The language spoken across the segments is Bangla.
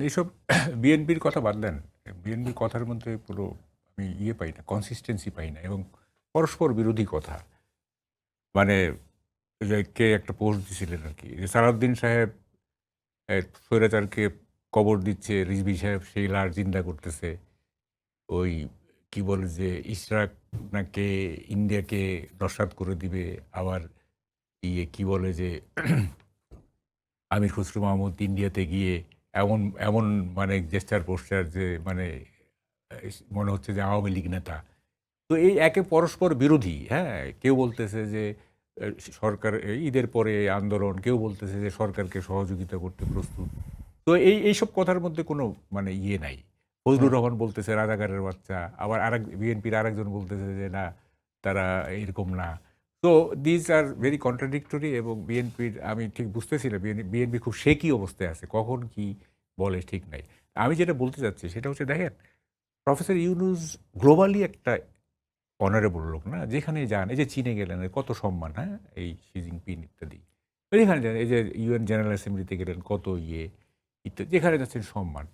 এইসব বিএনপির কথা বাদ দেন, বিএনপির কথার মধ্যে পুরো আমি পাই না, কনসিস্টেন্সি পাই না, এবং পরস্পর বিরোধী কথা। মানে যে কে একটা পোস্ট দিছিলেন আর কি, যে সালাউদ্দিন সাহেব স্বৈরাচারকে কবর দিচ্ছে, রিজভী সাহেব সেই লাশ জিন্দা করতেছে। ওই কি বলে যে ইশরাক নাকি ইন্ডিয়াকে নস্যাৎ করে দিবে, আবার কি বলে যে আমির খসরু মাহমুদ ইন্ডিয়াতে গিয়ে এমন এমন মানে জেস্টার পোস্টার যে মানে মনে হচ্ছে যে আওয়ামী লীগ নেতা। তো এই একে পরস্পর বিরোধী। হ্যাঁ, কেউ বলতেছে যে সরকার ঈদের পরে আন্দোলন, কেউ বলতেছে যে সরকারকে সহযোগিতা করতে প্রস্তুত। তো এইসব কথার মধ্যে কোনো মানে নাই। ফজলুর রহমান বলতেছে রাজাকারের বাচ্চা, আবার বিএনপির আরেকজন বলতেছে যে না, তারা এরকম না। তো দিজ আর ভেরি কন্ট্রাডিক্টরি, এবং বিএনপির আমি ঠিক বুঝতেছি না, বিএনপি খুব শেকি অবস্থায় আছে, কখন কি বলে ঠিক নাই। আমি যেটা বলতে চাচ্ছি সেটা হচ্ছে, দেখেন প্রফেসর ইউনূস গ্লোবালি একটা অনারেবল লোক না, যেখানে যান, এই যে চীনে গেলেন, কত সম্মান, হ্যাঁ, এই শি জিনপিং ইত্যাদি, যেখানে যান, এই যে ইউএন জেনারেল অ্যাসেম্বলিতে গেলেন, কত ইত্যাদি, যেখানে যাচ্ছেন সম্মান।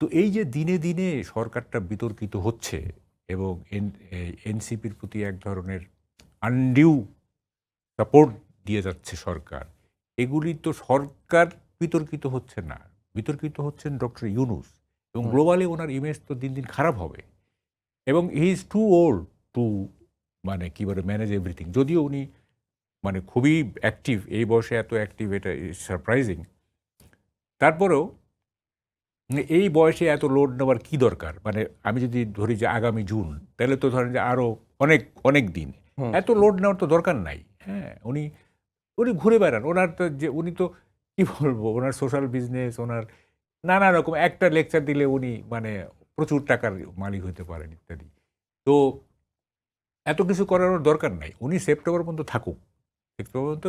তো এই যে দিনে দিনে সরকারটা বিতর্কিত হচ্ছে, এবং এনসিপির প্রতি এক ধরনের আনডিউ সাপোর্ট দিয়ে যাচ্ছে সরকার, এগুলি তো সরকার বিতর্কিত হচ্ছে না, বিতর্কিত হচ্ছেন ডক্টর ইউনূস, এবং গ্লোবালি ওনার ইমেজ তো দিন দিন খারাপ হবে, এবং he is too old to মানে কী বলে ম্যানেজ এভরিথিং। যদিও উনি মানে খুবই অ্যাক্টিভ, এই বয়সে এত অ্যাক্টিভ, এটা সারপ্রাইজিং। তারপরেও এই বয়সে এত লোড নেওয়ার কী দরকার? মানে আমি যদি ধরি যে আগামী জুন, তাহলে তো ধরেন যে আরও অনেক অনেক দিন, এত লোড নেওয়ার তো দরকার নাই। হ্যাঁ, উনি উনি ঘুরে বেড়ান, ওনার তো যে উনি তো কী বলবো, ওনার সোশ্যাল বিজনেস, ওনার নানা রকম, একটা লেকচার দিলে উনি মানে প্রচুর টাকার মালিক হতে পারেন ইত্যাদি। তো এত কিছু করার ওর দরকার নাই। উনি সেপ্টেম্বর পর্যন্ত থাকুক। সেপ্টেম্বর পর্যন্ত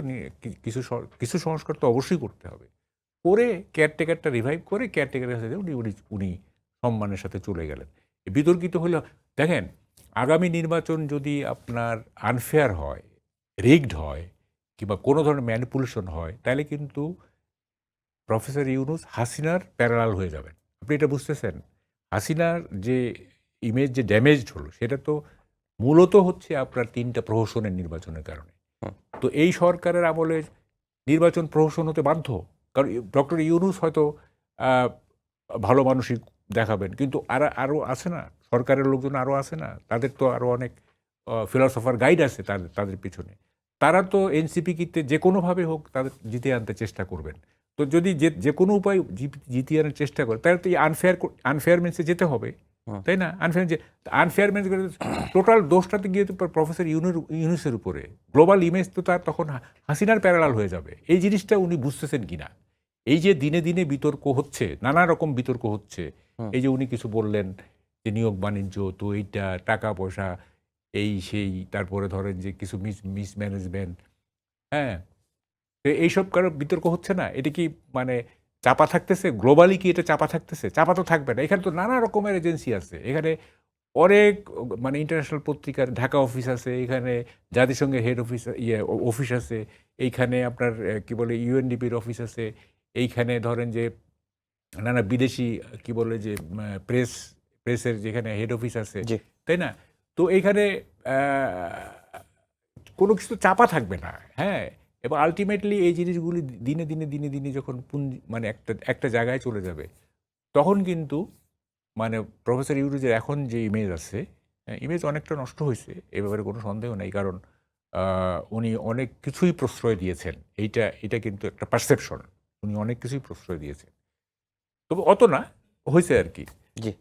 কিছু কিছু সংস্কার তো অবশ্যই করতে হবে। করে কেয়ারটেকারটা রিভাইভ করে কেয়ারটেকারের সাথে উনি উনি উনি সম্মানের সাথে চলে গেলেন। বিতর্কিত হলে দেখেন, আগামী নির্বাচন যদি আপনার আনফেয়ার হয়, রিগড হয়, কিংবা কোনো ধরনের ম্যানিপুলেশন হয়, তাহলে কিন্তু প্রফেসর ইউনূস হাসিনার প্যারালাল হয়ে যাবেন। আপনি এটা বুঝতেছেন? হাসিনার যে ইমেজ যে ড্যামেজড হলো, সেটা তো মূলত হচ্ছে আপনার ৩টা প্রহসনের নির্বাচনের কারণে। তো এই সরকারের আমলে নির্বাচন প্রহসন হতে বাধ্য। কারণ ডক্টর ইউনূস হয়তো ভালো মানুষই দেখাবেন, কিন্তু আরও আছে না, সরকারের লোকজন আরও আছে না, তাদের তো আরও অনেক ফিলসফার গাইড আছে তাদের পিছনে। তারা তো এনসিপি কিতে যে কোনোভাবে হোক তাদের জিতে আনতে চেষ্টা করবেন। তো যদি যে কোনো উপায় জিতিয়ে আনার চেষ্টা করে, তাহলে তো এই আনফেয়ারমেন্সে যেতে হবে, তাই না? আনফেয়ারমেন্স টোটাল দোষটাতে গিয়ে তো প্রফেসর ইউনূসের উপরে। গ্লোবাল ইমেজ তো তার তখন হাসিনার প্যারালাল হয়ে যাবে। এই জিনিসটা উনি বুঝতেছেন কিনা? এই যে দিনে দিনে বিতর্ক হচ্ছে, নানা রকম বিতর্ক হচ্ছে, এই যে উনি কিছু বললেন যে নিয়োগ বাণিজ্য, তো এইটা টাকা পয়সা, এই সেই, তারপরে ধরেন যে কিছু মিসম্যানেজমেন্ট, হ্যাঁ, এইসব কারো বিতর্ক হচ্ছে না? এটা কি মানে চাপা থাকতেছে? গ্লোবালি কি এটা চাপা থাকতেছে? চাপা তো থাকবে না। এখানে তো নানা রকমের এজেন্সি আছে, এখানে অনেক মানে ইন্টারন্যাশনাল পত্রিকার ঢাকা অফিস আছে, এখানে জাতিসংঘের হেড অফিস অফিস আছে, এইখানে আপনার কি বলে ইউএনডিপির অফিস আছে, এইখানে ধরেন যে নানা বিদেশি কি বলে যে প্রেসের যেখানে হেড অফিস আছে, তাই না? তো এইখানে কোনো কিছু চাপা থাকবে না, হ্যাঁ। এবং আলটিমেটলি এই জিনিসগুলি দিনে দিনে দিনে দিনে যখন মানে একটা জায়গায় চলে যাবে, তখন কিন্তু মানে প্রফেসর ইউনূসের এখন যে ইমেজ আছে, ইমেজ অনেকটা নষ্ট হয়েছে, এ ব্যাপারে কোনো সন্দেহ নেই। কারণ উনি অনেক কিছুই প্রশ্রয় দিয়েছেন, এটা কিন্তু একটা পারসেপশন, উনি অনেক কিছুই প্রশ্রয় দিয়েছেন, তবে অত না হয়েছে আর কি।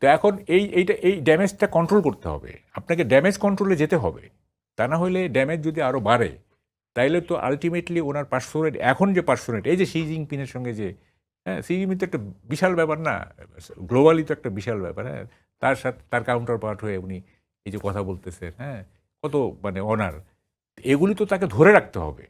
তো এখন এই ড্যামেজটা কন্ট্রোল করতে হবে, আপনাকে ড্যামেজ কন্ট্রোলে যেতে হবে। তা না হলে ড্যামেজ যদি আরও বাড়ে, তাইলে তো আলটিমেটলি ওনার পার্সোনেট, এখন যে পার্সোনেট, এই যে শি জিনপিংয়ের সঙ্গে যে, হ্যাঁ, শি জিনপিং তো একটা বিশাল ব্যাপার না, গ্লোবালি তো একটা বিশাল ব্যাপার, হ্যাঁ। তার সাথে তার কাউন্টার পার্ট হয়ে উনি এই যে কথা বলতেছেন, হ্যাঁ, কত মানে অনার, এগুলি তো তাকে ধরে রাখতে হবে।